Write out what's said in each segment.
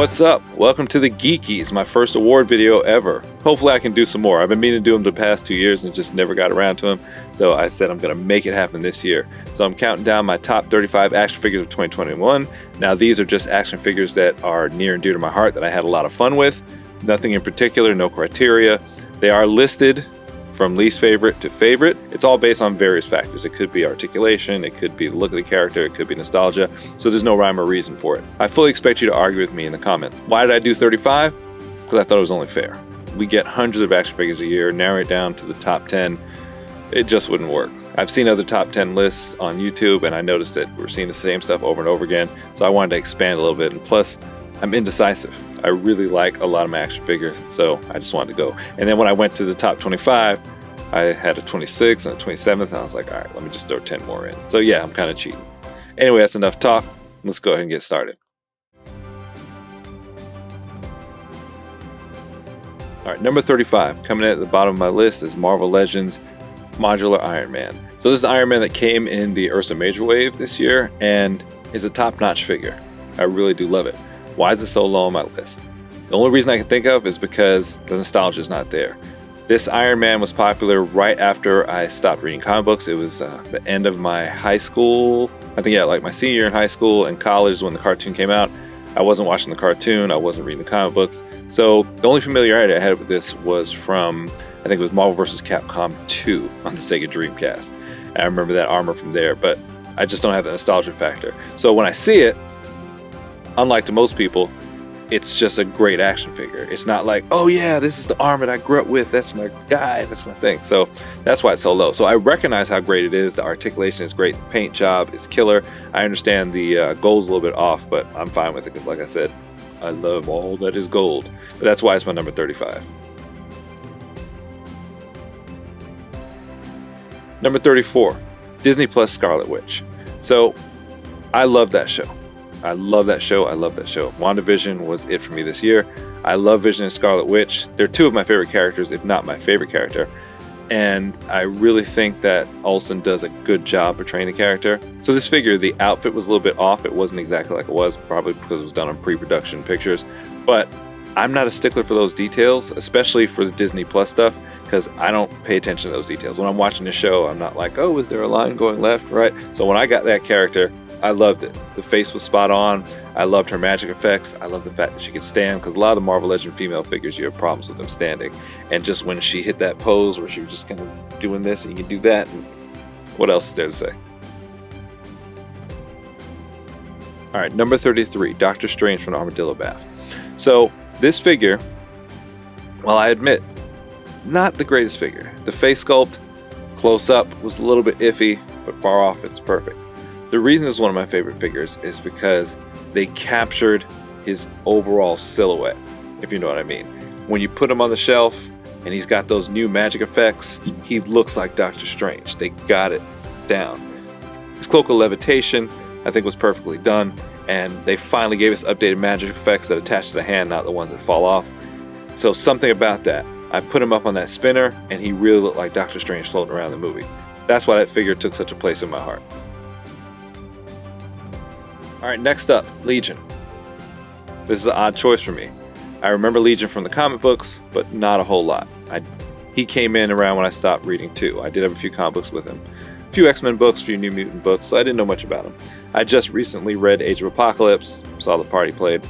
What's up? Welcome to the Geekies, my first award video ever. Hopefully I can do some more. I've been meaning to do them the past 2 years and just never got around to them. So I said I'm going to make it happen this year. So I'm counting down my top 35 action figures of 2021. Now these are just action figures that are near and dear to my heart that I had a lot of fun with. Nothing in particular, no criteria. They are listed from least favorite to favorite. It's all based on various factors. It could be articulation, it could be the look of the character, it could be nostalgia. So there's no rhyme or reason for it. I fully expect you to argue with me in the comments. Why did I do 35? Because I thought it was only fair. We get hundreds of action figures a year, narrow it down to the top 10. It just wouldn't work. I've seen other top 10 lists on YouTube and I noticed that we're seeing the same stuff over and over again. So I wanted to expand a little bit. And plus, I'm indecisive. I really like a lot of my action figures, so I just wanted to go. And then when I went to the top 25, I had a 26th and a 27th, and I was like, all right, let me just throw 10 more in. So yeah, I'm kind of cheating. Anyway, that's enough talk. Let's go ahead and get started. All right, number 35, coming in at the bottom of my list is Marvel Legends Modular Iron Man. So this is Iron Man that came in the Ursa Major wave this year, and is a top-notch figure. I really do love it. Why is it so low on my list? The only reason I can think of is because the nostalgia is not there. This Iron Man was popular right after I stopped reading comic books. It was the end of my high school. I think, yeah, like my senior year in high school and college when the cartoon came out. I wasn't watching the cartoon. I wasn't reading the comic books. So the only familiarity I had with this was from, I think it was Marvel vs. Capcom 2 on the Sega Dreamcast. And I remember that armor from there, but I just don't have the nostalgia factor. So when I see it, unlike to most people, it's just a great action figure. It's not like, oh yeah, this is the armor that I grew up with. That's my guy. That's my thing. So that's why it's so low. So I recognize how great it is. The articulation is great. The paint job is killer. I understand the gold's a little bit off, but I'm fine with it because, like I said, I love all that is gold. But that's why it's my number 35. Number 34, Disney Plus Scarlet Witch. So I love that show. I love that show. I love that show. WandaVision was it for me this year. I love Vision and Scarlet Witch. They're two of my favorite characters, if not my favorite character. And I really think that Olsen does a good job portraying the character. So this figure, the outfit was a little bit off. It wasn't exactly like it was, probably because it was done on pre-production pictures. But I'm not a stickler for those details, especially for the Disney Plus stuff, because I don't pay attention to those details. When I'm watching the show, I'm not like, oh, is there a line going left, right? So when I got that character, I loved it. The face was spot on. I loved her magic effects. I love the fact that she could stand, because a lot of the Marvel Legend female figures, you have problems with them standing. And just when she hit that pose where she was just kind of doing this and you can do that, and what else is there to say? All right, number 33, Doctor Strange from the Armadillo Bath. So this figure, well, I admit, not the greatest figure. The face sculpt, close up, was a little bit iffy, but far off, it's perfect. The reason it's one of my favorite figures is because they captured his overall silhouette, if you know what I mean. When you put him on the shelf and he's got those new magic effects, he looks like Doctor Strange. They got it down. His cloak of levitation, I think, was perfectly done, and they finally gave us updated magic effects that attach to the hand, not the ones that fall off. So something about that. I put him up on that spinner and he really looked like Doctor Strange floating around the movie. That's why that figure took such a place in my heart. All right, next up, Legion. This is an odd choice for me. I remember Legion from the comic books, but not a whole lot. He came in around when I stopped reading too. I did have a few comic books with him. A few X-Men books, a few New Mutant books, so I didn't know much about him. I just recently read Age of Apocalypse, saw the part he played,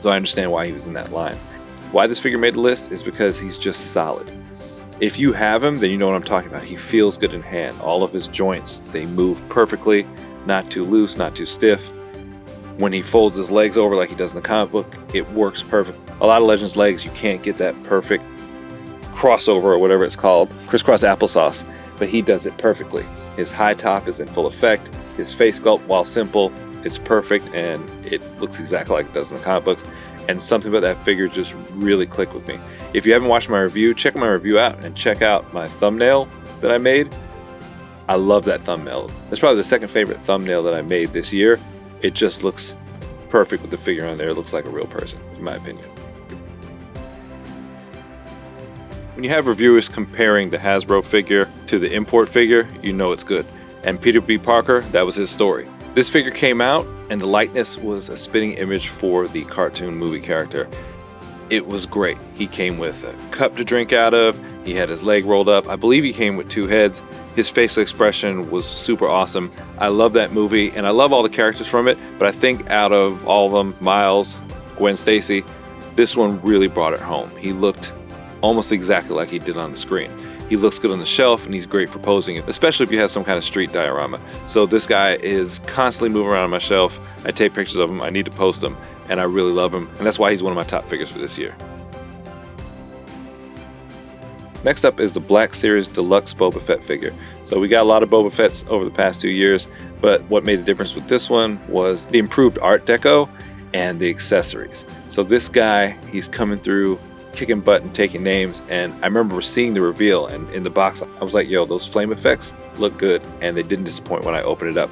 so I understand why he was in that line. Why this figure made the list is because he's just solid. If you have him, then you know what I'm talking about. He feels good in hand. All of his joints, they move perfectly, not too loose, not too stiff. When he folds his legs over like he does in the comic book, it works perfect. A lot of Legends legs, you can't get that perfect crossover or whatever it's called, crisscross applesauce, but he does it perfectly. His high top is in full effect. His face sculpt, while simple, it's perfect, and it looks exactly like it does in the comic books. And something about that figure just really clicked with me. If you haven't watched my review, check my review out and check out my thumbnail that I made. I love that thumbnail. That's probably the second favorite thumbnail that I made this year. It just looks perfect with the figure on there. It looks like a real person, in my opinion. When you have reviewers comparing the Hasbro figure to the import figure, you know it's good. And Peter B. Parker, that was his story. This figure came out and the likeness was a spitting image for the cartoon movie character. It was great. He came with a cup to drink out of, he had his leg rolled up, I believe he came with 2 heads. His facial expression was super awesome. I love that movie, and I love all the characters from it, but I think out of all of them, Miles, Gwen Stacy, this one really brought it home. He looked almost exactly like he did on the screen. He looks good on the shelf, and he's great for posing, especially if you have some kind of street diorama. So this guy is constantly moving around on my shelf. I take pictures of him, I need to post them, and I really love him, and that's why he's one of my top figures for this year. Next up is the Black Series Deluxe Boba Fett figure. So we got a lot of Boba Fetts over the past 2 years, but what made the difference with this one was the improved art deco and the accessories. So this guy, he's coming through, kicking butt and taking names, and I remember seeing the reveal, and in the box I was like, yo, those flame effects look good, and they didn't disappoint when I opened it up.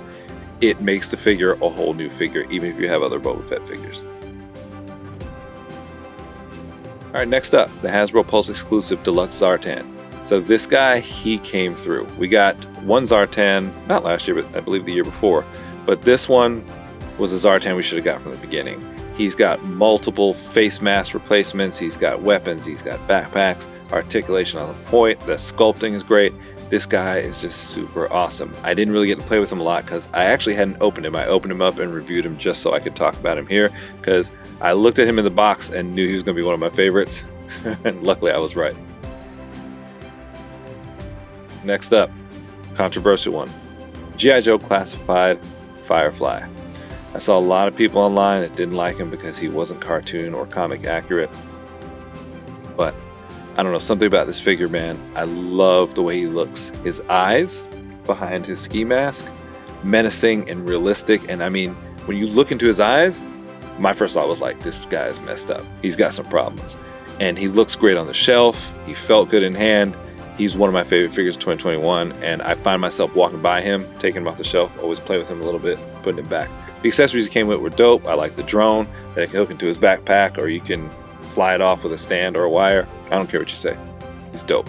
It makes the figure a whole new figure, even if you have other Boba Fett figures. Alright, next up, the Hasbro Pulse exclusive Deluxe Zartan. So this guy, he came through. We got one Zartan, not last year, but I believe the year before, but this one was a Zartan we should have got from the beginning. He's got multiple face mask replacements, he's got weapons, he's got backpacks, articulation on point, the sculpting is great. This guy is just super awesome. I didn't really get to play with him a lot because I actually hadn't opened him. I opened him up and reviewed him just so I could talk about him here, because I looked at him in the box and knew he was going to be one of my favorites, and luckily I was right. Next up, controversial one, G.I. Joe Classified Firefly. I saw a lot of people online that didn't like him because he wasn't cartoon or comic accurate, but I don't know, something about this figure, man. I love the way he looks. His eyes behind his ski mask, menacing and realistic. And I mean, when you look into his eyes, my first thought was like, this guy's messed up. He's got some problems. And he looks great on the shelf. He felt good in hand. He's one of my favorite figures of 2021. And I find myself walking by him, taking him off the shelf, always play with him a little bit, putting him back. The accessories he came with were dope. I like the drone that I can hook into his backpack, or you can fly it off with a stand or a wire. I don't care what you say. He's dope.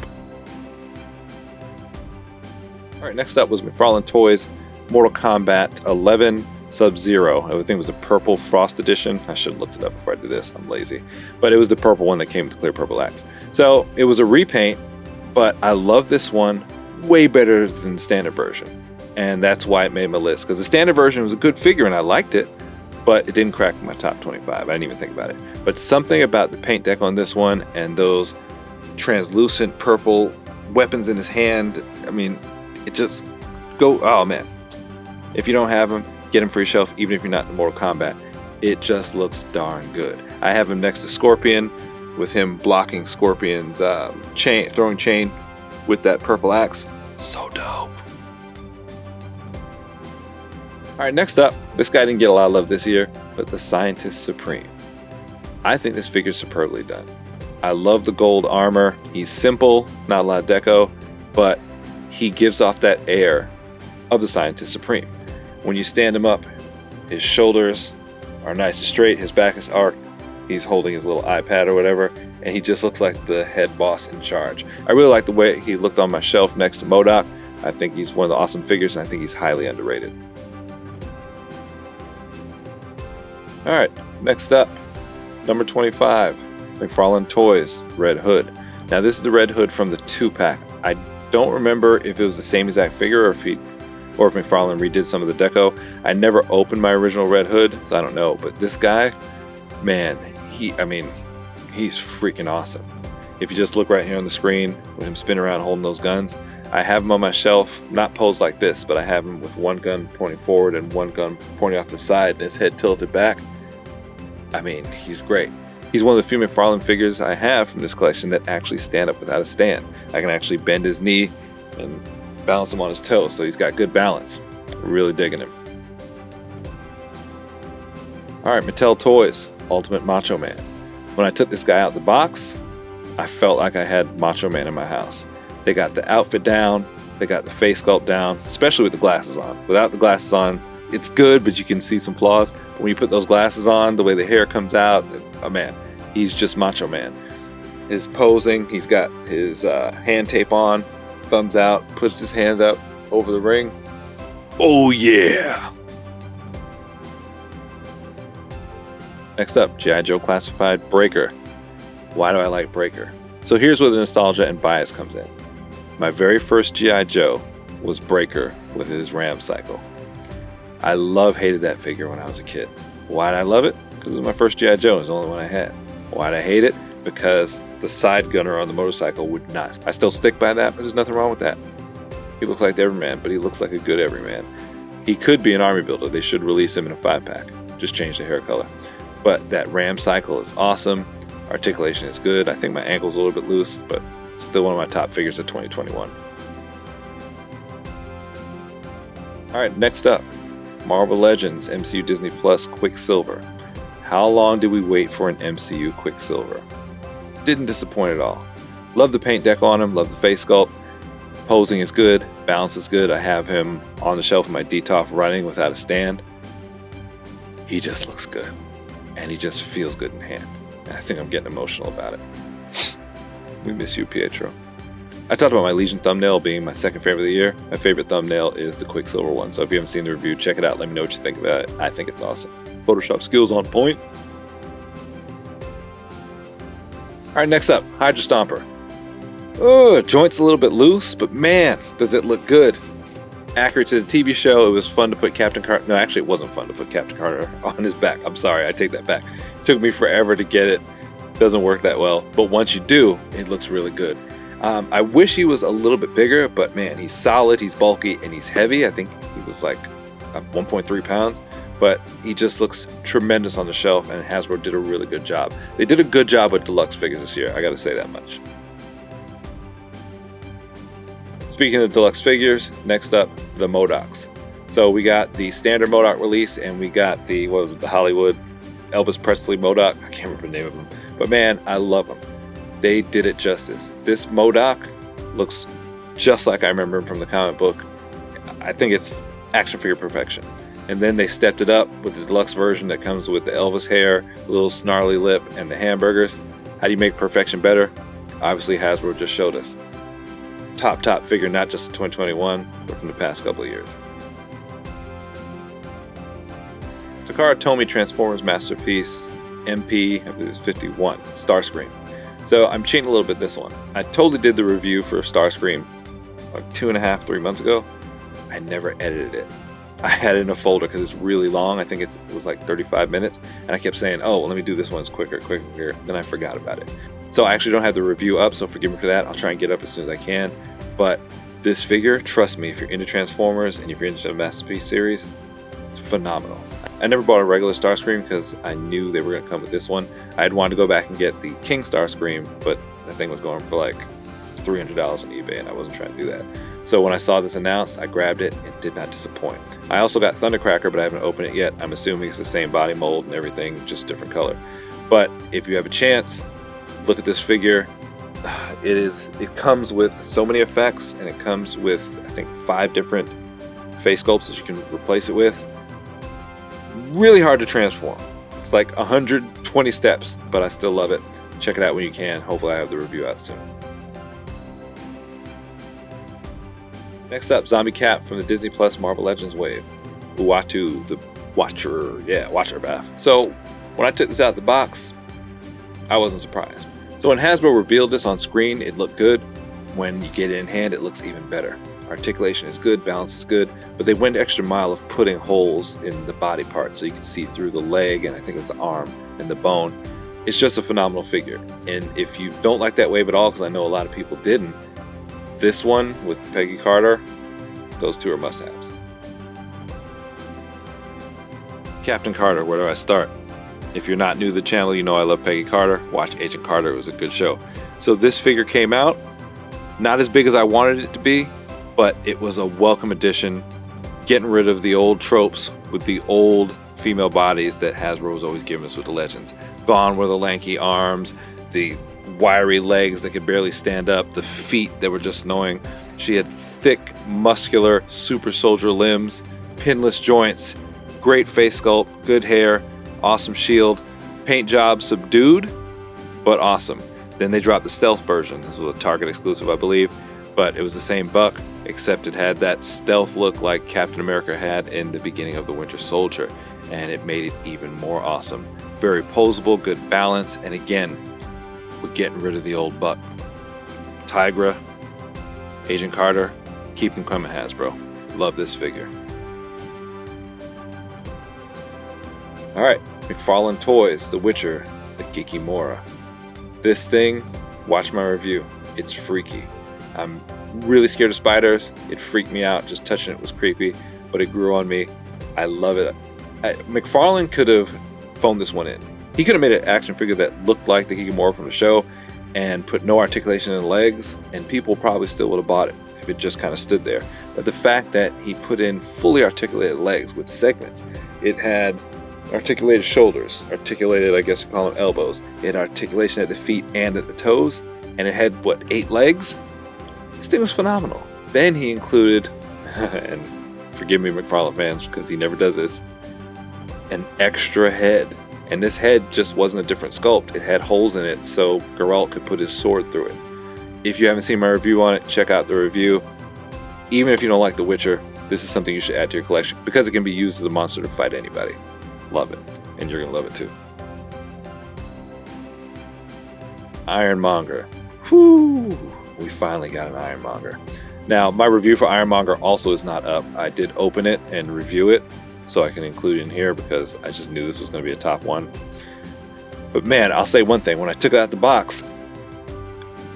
Alright, next up was McFarlane Toys Mortal Kombat 11 SubZero. I think it was a purple Frost edition. I should have looked it up before I did this. I'm lazy. But it was the purple one that came with the clear purple axe. So it was a repaint, but I love this one way better than the standard version. And that's why it made my list. Because the standard version was a good figure and I liked it, but it didn't crack my top 25. I didn't even think about it. But something about the paint deck on this one and those translucent purple weapons in his hand, I mean, it just oh man. If you don't have him, get him for your shelf, even if you're not in Mortal Kombat. It just looks darn good. I have him next to Scorpion, with him blocking Scorpion's throwing chain with that purple axe. So dope. Alright, next up, this guy didn't get a lot of love this year, but the Scientist Supreme. I think this figure's superbly done. I love the gold armor. He's simple, not a lot of deco, but he gives off that air of the Scientist Supreme. When you stand him up, his shoulders are nice and straight, his back is arched, he's holding his little iPad or whatever, and he just looks like the head boss in charge. I really like the way he looked on my shelf next to MODOC. I think he's one of the awesome figures, and I think he's highly underrated. Alright, next up, number 25, McFarlane Toys Red Hood. Now this is the Red Hood from the 2-pack. I don't remember if it was the same exact figure or if McFarlane redid some of the deco. I never opened my original Red Hood, so I don't know. But this guy, man, he's freaking awesome. If you just look right here on the screen with him spinning around holding those guns, I have him on my shelf, not posed like this, but I have him with one gun pointing forward and one gun pointing off the side and his head tilted back. I mean, he's great. He's one of the few McFarlane figures I have from this collection that actually stand up without a stand. I can actually bend his knee and balance him on his toes, so he's got good balance. Really digging him. Alright, Mattel Toys Ultimate Macho Man. When I took this guy out of the box, I felt like I had Macho Man in my house. They got the outfit down, they got the face sculpt down, especially with the glasses on. Without the glasses on, it's good, but you can see some flaws. When you put those glasses on, the way the hair comes out, oh man, he's just Macho Man. His posing, he's got his hand tape on, thumbs out, puts his hand up over the ring. Oh yeah! Next up, G.I. Joe Classified Breaker. Why do I like Breaker? So here's where the nostalgia and bias comes in. My very first G.I. Joe was Breaker with his ram cycle. I hated that figure when I was a kid. Why did I love it? Because it was my first G.I. Joe. It was the only one I had. Why did I hate it? Because the side gunner on the motorcycle would not. I still stick by that, but there's nothing wrong with that. He looks like the Everyman, but he looks like a good Everyman. He could be an army builder. They should release him in a 5-pack. Just change the hair color. But that ram cycle is awesome. Articulation is good. I think my ankle's a little bit loose, but still one of my top figures of 2021. Alright, next up. Marvel Legends MCU Disney Plus Quicksilver. How long did we wait for an MCU Quicksilver? Didn't disappoint at all. Love the paint deck on him, love the face sculpt. Posing is good, balance is good. I have him on the shelf in my DTOF running without a stand. He just looks good. And he just feels good in hand. And I think I'm getting emotional about it. We miss you, Pietro. I talked about my Legion thumbnail being my second favorite of the year. My favorite thumbnail is the Quicksilver one. So if you haven't seen the review, check it out. Let me know what you think about it. I think it's awesome. Photoshop skills on point. Alright, next up, Hydra Stomper. Oh, joint's a little bit loose, but man, does it look good. Accurate to the TV show, it was fun to put Captain Carter... No, actually it wasn't fun to put Captain Carter on his back. I'm sorry, I take that back. It took me forever to get it. Doesn't work that well, but once you do, it looks really good. I wish he was a little bit bigger, but man, he's solid, he's bulky, and he's heavy. I think he was like 1.3 pounds. But he just looks tremendous on the shelf, and Hasbro did a really good job. They did a good job with deluxe figures this year, I gotta say that much. Speaking of deluxe figures, next up, the MODOCs. So we got the standard MODOC release, and we got the, the Hollywood Elvis Presley MODOC. I can't remember the name of them. But man, I love them. They did it justice. This MODOC looks just like I remember him from the comic book. I think it's action figure perfection. And then they stepped it up with the deluxe version that comes with the Elvis hair, the little snarly lip, and the hamburgers. How do you make perfection better? Obviously, Hasbro just showed us. Top figure, not just in 2021, but from the past couple of years. Takara Tomy Transformers Masterpiece MP, I believe it's 51, Starscream. So I'm cheating a little bit this one. I totally did the review for Starscream like 2.5-3 months ago. I never edited it. I had it in a folder because it's really long. I think it was like 35 minutes. And I kept saying, oh, well, let me do this one quicker. Then I forgot about it. So I actually don't have the review up, so forgive me for that. I'll try and get up as soon as I can. But this figure, trust me, if you're into Transformers and if you're into the Masterpiece series, it's phenomenal. I never bought a regular Starscream because I knew they were going to come with this one. I had wanted to go back and get the King Starscream, but that thing was going for like $300 on eBay, and I wasn't trying to do that. So when I saw this announced, I grabbed it and did not disappoint. I also got Thundercracker, but I haven't opened it yet. I'm assuming it's the same body mold and everything, just different color. But if you have a chance, look at this figure. It comes with so many effects, and it comes with, I think, 5 different face sculpts that you can replace it with. Really hard to transform. It's like 120 steps, but I still love it. Check it out when you can. Hopefully I have the review out soon. Next up, Zombie Cap from the Disney Plus Marvel Legends wave. Uatu, the Watcher Bath. So when I took this out of the box, I wasn't surprised. So when Hasbro revealed this on screen, it looked good. When you get it in hand, it looks even better. Articulation is good, balance is good, but they went the extra mile of putting holes in the body part so you can see through the leg, and I think it's the arm and the bone. It's just a phenomenal figure. And if you don't like that wave at all, because I know a lot of people didn't, this one with Peggy Carter, those two are must-haves. Captain Carter, where do I start? If you're not new to the channel, you know I love Peggy Carter. Watch Agent Carter, it was a good show. So this figure came out, not as big as I wanted it to be, but it was a welcome addition, getting rid of the old tropes with the old female bodies that Hasbro was always giving us with the Legends. Gone were the lanky arms, the wiry legs that could barely stand up, the feet that were just annoying. She had thick, muscular, super soldier limbs, pinless joints, great face sculpt, good hair, awesome shield, paint job subdued, but awesome. Then they dropped the stealth version. This was a Target exclusive, I believe, but it was the same buck, except it had that stealth look like Captain America had in the beginning of the Winter Soldier, and it made it even more awesome. very posable, good balance, and again, we're getting rid of the old buck. Tigra, Agent Carter, keep them coming, Hasbro. Love this figure. Alright, McFarlane Toys, The Witcher, the Geeky Mora. This thing, watch my review. It's freaky. I'm really scared of spiders. It freaked me out. Just touching it was creepy, but it grew on me. I love it. McFarlane could have phoned this one in. He could have made an action figure that looked like the Geeky Mora from the show and put no articulation in the legs, and people probably still would have bought it if it just kind of stood there. But the fact that he put in fully articulated legs with segments, it had articulated shoulders, articulated, I guess you call them elbows. It had articulation at the feet and at the toes, and it had, what, 8 legs? This thing was phenomenal. Then he included, and forgive me McFarlane fans because he never does this, an extra head. And this head just wasn't a different sculpt. It had holes in it so Geralt could put his sword through it. If you haven't seen my review on it, check out the review. Even if you don't like The Witcher, this is something you should add to your collection because it can be used as a monster to fight anybody. Love it. And you're going to love it too. Ironmonger. Whew! We finally got an Ironmonger. Now, my review for Ironmonger also is not up. I did open it and review it, so I can include it in here because I just knew this was going to be a top one. But man, I'll say one thing. When I took it out the box,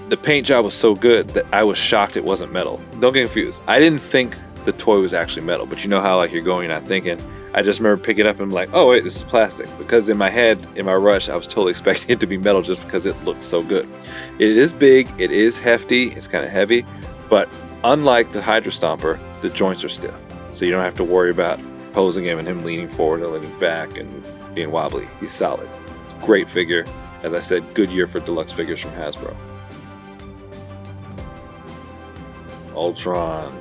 the paint job was so good that I was shocked it wasn't metal. Don't get confused. I didn't think the toy was actually metal, but you know how like you're going and not thinking. I just remember picking it up and I'm like, oh wait, this is plastic. Because in my head, in my rush, I was totally expecting it to be metal just because it looked so good. It is big, it is hefty, it's kind of heavy, but unlike the Hydra Stomper, the joints are stiff. So you don't have to worry about posing him and him leaning forward or leaning back and being wobbly. He's solid. Great figure. As I said, good year for deluxe figures from Hasbro. Ultron.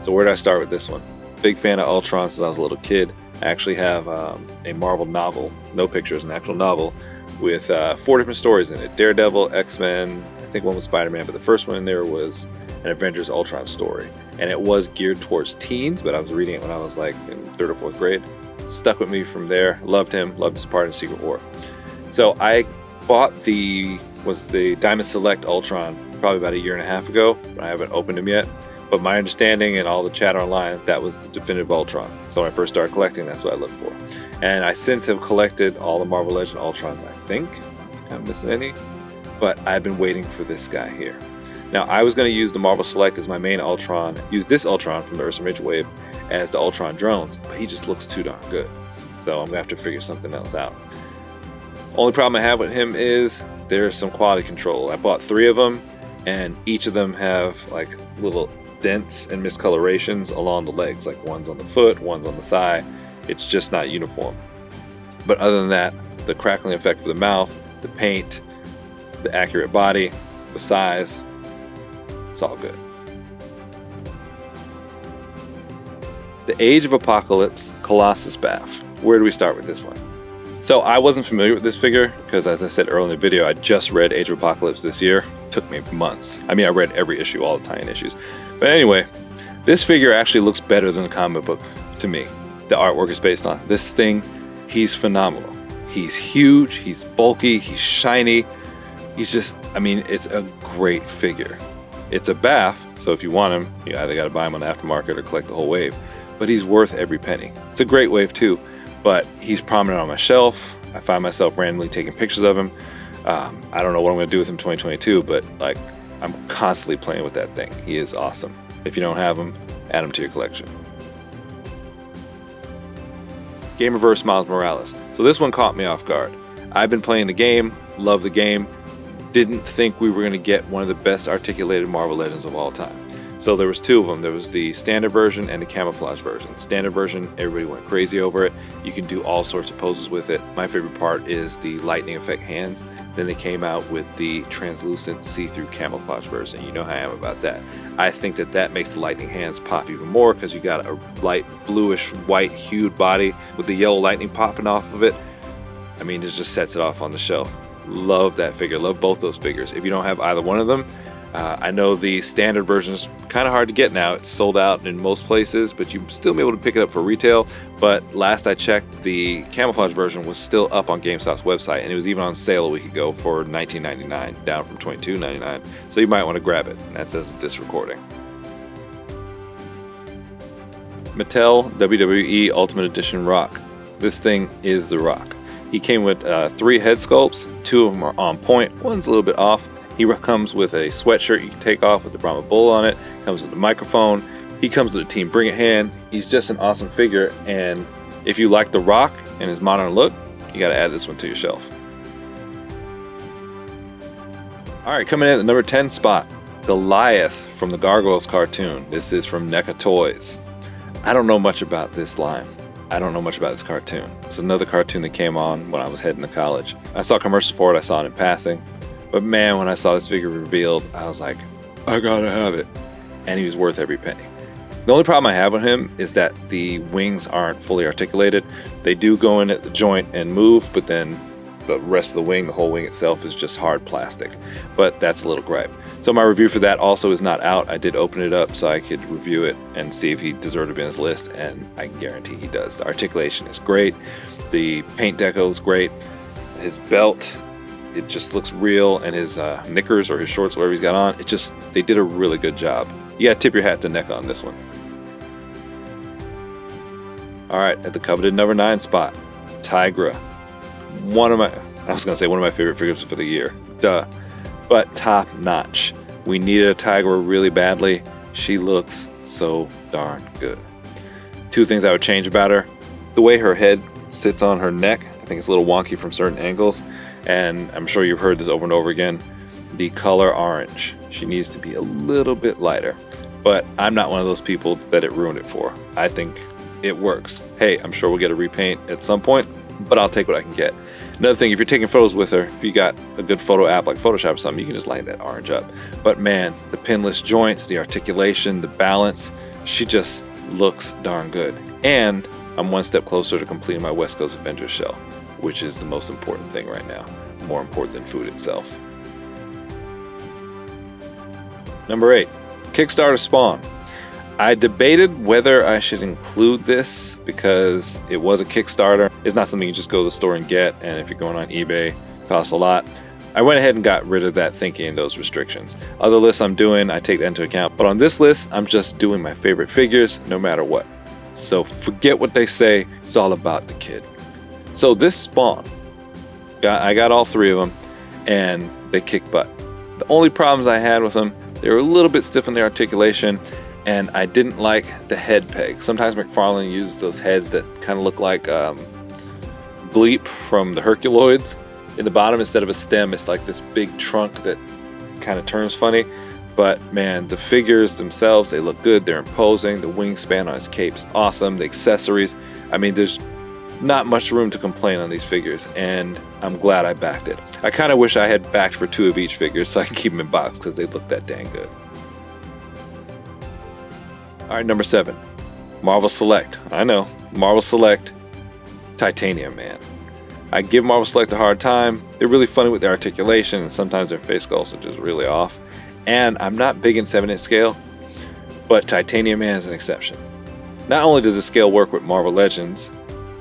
So where did I start with this one? Big fan of Ultron since I was a little kid. I actually have a Marvel novel, no pictures, an actual novel with 4 different stories in it. Daredevil, X-Men, I think one was Spider-Man, but the first one in there was an Avengers Ultron story. And it was geared towards teens, but I was reading it when I was like in 3rd or 4th grade. Stuck with me from there. Loved him, loved his part in Secret War. So I bought the Diamond Select Ultron probably about 1.5 years ago, but I haven't opened him yet. But my understanding and all the chatter online, that was the definitive Ultron. So when I first started collecting, that's what I looked for. And I since have collected all the Marvel Legend Ultrons, I think. I'm missing any. But I've been waiting for this guy here. Now, I was going to use the Marvel Select as my main Ultron, use this Ultron from the Ursa Major Wave as the Ultron drones, but he just looks too darn good. So I'm going to have to figure something else out. Only problem I have with him is there's some quality control. I bought 3 of them, and each of them have like little dents and miscolorations along the legs, like one's on the foot, one's on the thigh. It's just not uniform. But other than that, the crackling effect of the mouth, the paint, the accurate body, the size, it's all good. The Age of Apocalypse Colossus Bath. Where do we start with this one? So I wasn't familiar with this figure because, as I said earlier in the video, I just read Age of Apocalypse this year. It took me months. I mean, I read every issue, all the tie-in issues. But anyway, this figure actually looks better than the comic book to me. The artwork is based on. This thing, he's phenomenal. He's huge, he's bulky, he's shiny. He's just, I mean, it's a great figure. It's a bath, so if you want him, you either got to buy him on the aftermarket or collect the whole wave. But he's worth every penny. It's a great wave too, but he's prominent on my shelf. I find myself randomly taking pictures of him. I don't know what I'm going to do with him in 2022, but like, I'm constantly playing with that thing. He is awesome. If you don't have him, add him to your collection. Gamerverse Miles Morales. So this one caught me off guard. I've been playing the game, love the game, didn't think we were going to get one of the best articulated Marvel Legends of all time. So there was 2 of them. There was the standard version and the camouflage version. Standard version, everybody went crazy over it. You can do all sorts of poses with it. My favorite part is the lightning effect hands. Then they came out with the translucent see-through camouflage version. You know how I am about that. I think that that makes the lightning hands pop even more because you got a light bluish white hued body with the yellow lightning popping off of it. I mean, it just sets it off on the shelf. Love that figure. Love both those figures. If you don't have either one of them, I know the standard version is kind of hard to get now. It's sold out in most places, but you'll still be able to pick it up for retail. But last I checked, the camouflage version was still up on GameStop's website, and it was even on sale a week ago for $19.99, down from $22.99. So you might want to grab it. And that's as of this recording. Mattel WWE Ultimate Edition Rock. This thing is the Rock. He came with 3 head sculpts. 2 of them are on point. One's a little bit off. He comes with a sweatshirt you can take off with the Brahma Bull on it. Comes with a microphone. He comes with a Team Bring It hand. He's just an awesome figure. And if you like The Rock and his modern look, you got to add this one to your shelf. All right, coming in at the number 10 spot, Goliath from the Gargoyles cartoon. This is from NECA Toys. I don't know much about this line. I don't know much about this cartoon. It's another cartoon that came on when I was heading to college. I saw commercials for it. I saw it in passing. But man, when I saw this figure revealed, I was like, I gotta have it. And he was worth every penny. The only problem I have with him is that the wings aren't fully articulated. They do go in at the joint and move, but then the rest of the wing, the whole wing itself, is just hard plastic. But that's a little gripe. So my review for that also is not out. I did open it up so I could review it and see if he deserved to be on this list, and I can guarantee he does. The articulation is great. The paint deco is great. His belt, it just looks real, and his knickers or his shorts, whatever he's got on, they did a really good job. You gotta tip your hat to NECA on this one. All right, at the coveted number 9 spot, Tigra. One of my favorite figures for the year. Duh. But top notch. We needed a Tigra really badly. She looks so darn good. 2 things I would change about her. The way her head sits on her neck, I think it's a little wonky from certain angles. And I'm sure you've heard this over and over again. The color orange. She needs to be a little bit lighter. But I'm not one of those people that it ruined it for. I think it works. Hey, I'm sure we'll get a repaint at some point, but I'll take what I can get. Another thing, if you're taking photos with her, if you got a good photo app like Photoshop or something, you can just light that orange up. But man, the pinless joints, the articulation, the balance, she just looks darn good. And I'm one step closer to completing my West Coast Avengers shelf, which is the most important thing right now. More important than food itself. Number 8, Kickstarter Spawn. I debated whether I should include this because it was a Kickstarter. It's not something you just go to the store and get, and if you're going on eBay, it costs a lot. I went ahead and got rid of that thinking and those restrictions. Other lists I'm doing, I take that into account. But on this list, I'm just doing my favorite figures no matter what. So forget what they say, it's all about the kid. So this Spawn, I got all 3 of them, and they kick butt. The only problems I had with them, they were a little bit stiff in their articulation, and I didn't like the head peg. Sometimes McFarlane uses those heads that kind of look like Bleep from the Herculoids. In the bottom, instead of a stem, it's like this big trunk that kind of turns funny. But man, the figures themselves, they look good, they're imposing. The wingspan on his cape's awesome. The accessories, I mean, there's not much room to complain on these figures, and I'm glad I backed it. I kind of wish I had backed for 2 of each figure so I can keep them in box because they look that dang good. All right, number 7, Marvel Select. I know, Marvel Select, Titanium Man. I give Marvel Select a hard time. They're really funny with their articulation, and sometimes their face sculpts are just really off. And I'm not big in 7-inch scale, but Titanium Man is an exception. Not only does the scale work with Marvel Legends,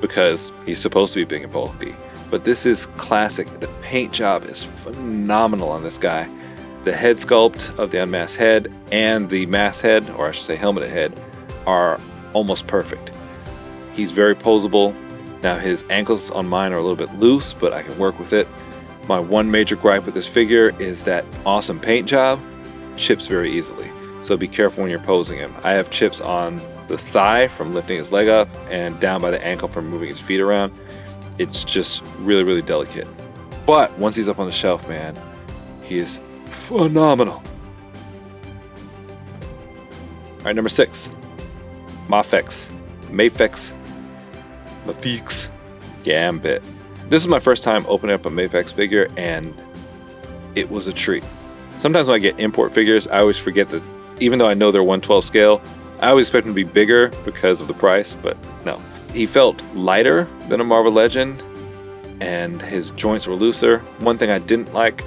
because he's supposed to be big and bulky, but this is classic. The paint job is phenomenal on this guy. The head sculpt of the unmasked head and the masked head, or I should say helmeted head, are almost perfect. He's very posable. Now his ankles on mine are a little bit loose, but I can work with it. My one major gripe with this figure is that awesome paint job chips very easily. So be careful when you're posing him. I have chips on the thigh from lifting his leg up and down by the ankle from moving his feet around. It's just really, really delicate. But once he's up on the shelf, man, he is phenomenal. All right, number 6, Mafex Gambit. This is my first time opening up a Mafex figure, and it was a treat. Sometimes when I get import figures, I always forget that even though I know they're 1/12 scale, I always expect him to be bigger because of the price, but no. He felt lighter than a Marvel Legend, and his joints were looser. One thing I didn't like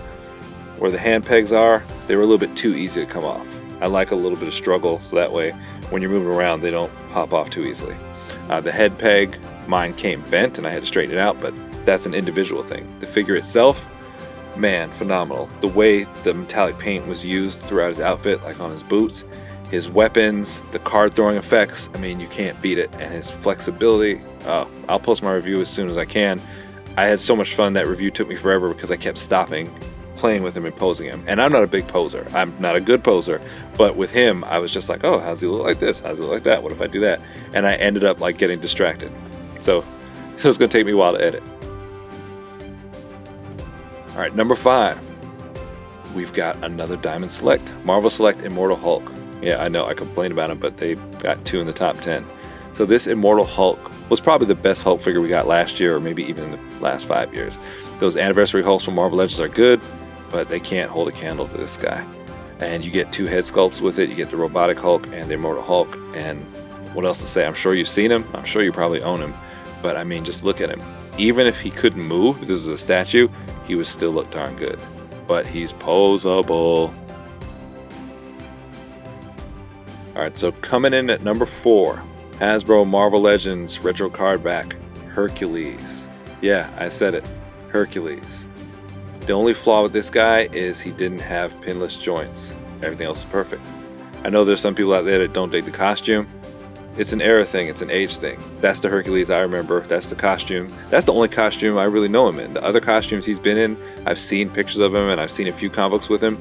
where the hand pegs are, they were a little bit too easy to come off. I like a little bit of struggle, so that way when you're moving around they don't pop off too easily. The head peg, mine came bent and I had to straighten it out, but that's an individual thing. The figure itself, man, phenomenal. The way the metallic paint was used throughout his outfit, like on his boots, his weapons, the card throwing effects, I mean, you can't beat it. And his flexibility, I'll post my review as soon as I can. I had so much fun, that review took me forever because I kept stopping, playing with him and posing him. And I'm not a big poser. I'm not a good poser. But with him, I was just like, oh, how's he look like this? How's he look like that? What if I do that? And I ended up like getting distracted. So it was going to take me a while to edit. All right, number 5. We've got another Diamond Select. Marvel Select Immortal Hulk. Yeah, I know, I complained about him, but they got 2 in the top 10. So this Immortal Hulk was probably the best Hulk figure we got last year, or maybe even in the last 5 years. Those anniversary Hulks from Marvel Legends are good, but they can't hold a candle to this guy. And you get 2 head sculpts with it. You get the Robotic Hulk and the Immortal Hulk. And what else to say? I'm sure you've seen him. I'm sure you probably own him. But I mean, just look at him. Even if he couldn't move, this is a statue, he would still look darn good. But he's posable. Alright, so coming in at number 4, Hasbro Marvel Legends Retro Card Back, Hercules. Yeah, I said it. Hercules. The only flaw with this guy is he didn't have pinless joints. Everything else is perfect. I know there's some people out there that don't dig the costume. It's an era thing, it's an age thing. That's the Hercules I remember, that's the costume. That's the only costume I really know him in. The other costumes he's been in, I've seen pictures of him and I've seen a few comic books with him.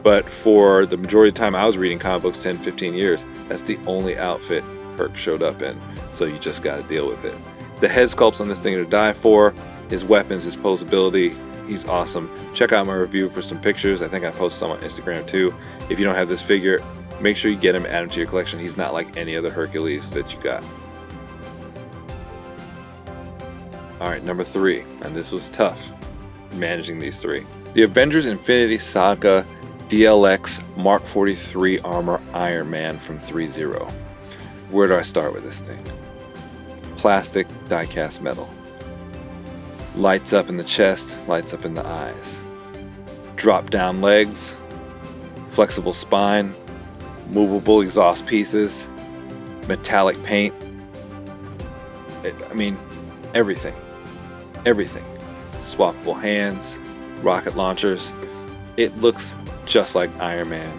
But for the majority of the time I was reading comic books, 10, 15 years, that's the only outfit Herc showed up in. So you just gotta deal with it. The head sculpts on this thing are to die for. His weapons, his posability, he's awesome. Check out my review for some pictures. I think I posted some on Instagram too. If you don't have this figure, make sure you get him, add him to your collection. He's not like any other Hercules that you got. Alright, number 3, and this was tough, managing these 3. The Avengers Infinity Saga DLX Mark 43 Armor Iron Man from SubZero. Where do I start with this thing? Plastic die-cast metal. Lights up in the chest, lights up in the eyes. Drop down legs, flexible spine, movable exhaust pieces, metallic paint. I mean, everything. Everything. Swappable hands, rocket launchers. It looks just like Iron Man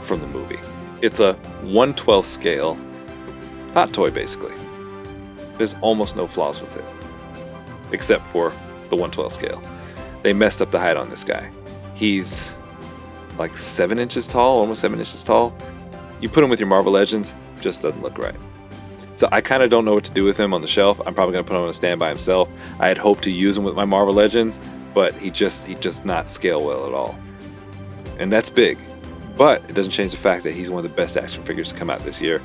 from the movie. It's a 1/12 scale hot toy, basically. There's almost no flaws with it, except for the 1/12 scale. They messed up the height on this guy. He's like 7 inches tall, almost 7 inches tall. You put him with your Marvel Legends, just doesn't look right. So I kind of don't know what to do with him on the shelf. I'm probably going to put him on a stand by himself. I had hoped to use him with my Marvel Legends, but he just not scale well at all. And that's big. But it doesn't change the fact that he's one of the best action figures to come out this year.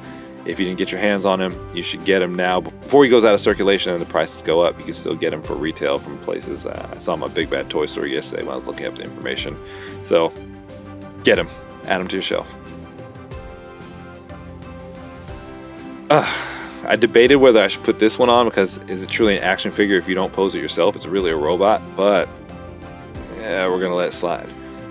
If you didn't get your hands on him, you should get him now. Before he goes out of circulation and the prices go up, you can still get him for retail from places. I saw him at Big Bad Toy Store yesterday when I was looking up the information. So get him. Add him to your shelf. I debated whether I should put this one on because is it truly an action figure if you don't pose it yourself? It's really a robot, but yeah, we're going to let it slide.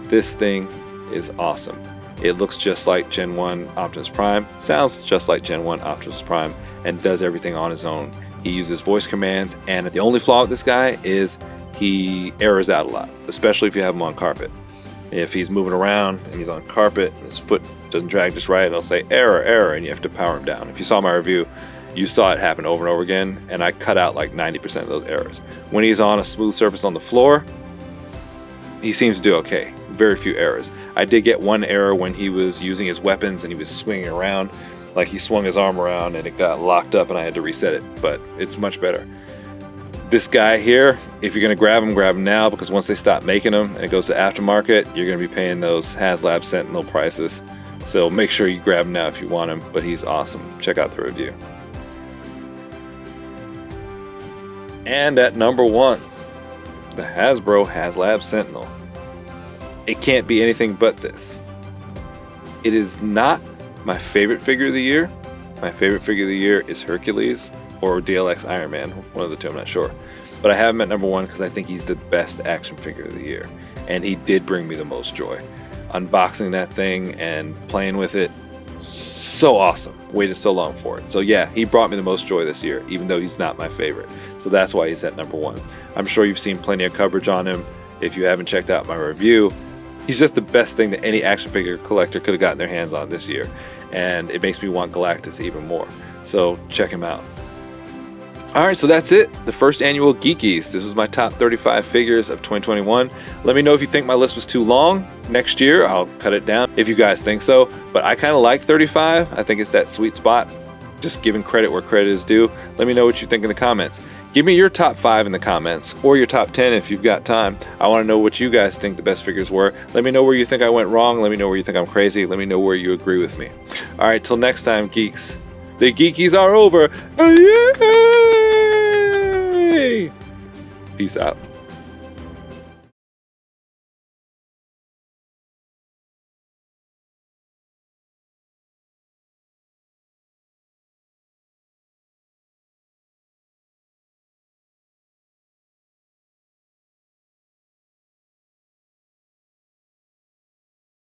This thing is awesome. It looks just like Gen 1 Optimus Prime, sounds just like Gen 1 Optimus Prime, and does everything on his own. He uses voice commands, and the only flaw with this guy is he errors out a lot, especially if you have him on carpet. If he's moving around and he's on carpet, and his foot doesn't drag just right, it'll say error, error, and you have to power him down. If you saw my review, you saw it happen over and over again, and I cut out like 90% of those errors. When he's on a smooth surface on the floor, he seems to do okay. Very few errors. I did get one error when he was using his weapons and he was swinging around, like he swung his arm around and it got locked up and I had to reset it, but it's much better. This guy here, if you're going to grab him now, because once they stop making them and it goes to aftermarket, you're going to be paying those HasLab Sentinel prices. So make sure you grab him now if you want him, but he's awesome. Check out the review. And at number 1, the Hasbro HasLab Sentinel. It can't be anything but this. It is not my favorite figure of the year. My favorite figure of the year is Hercules or DLX Iron Man, one of the two, I'm not sure. But I have him at number 1 because I think he's the best action figure of the year. and he did bring me the most joy. Unboxing that thing and playing with it, so awesome. Waited so long for it. So yeah, he brought me the most joy this year, even though he's not my favorite. So that's why he's at number 1. I'm sure you've seen plenty of coverage on him. If you haven't checked out my review, he's just the best thing that any action figure collector could have gotten their hands on this year. And it makes me want Galactus even more. So check him out. Alright, so that's it. The first annual Geekies. This was my top 35 figures of 2021. Let me know if you think my list was too long. Next year, I'll cut it down if you guys think so. But I kind of like 35. I think it's that sweet spot. Just giving credit where credit is due. Let me know what you think in the comments. Give me your top 5 in the comments, or your top 10 if you've got time. I want to know what you guys think the best figures were. Let me know where you think I went wrong. Let me know where you think I'm crazy. Let me know where you agree with me. Alright, till next time, geeks. The Geekies are over. Yay! Peace out.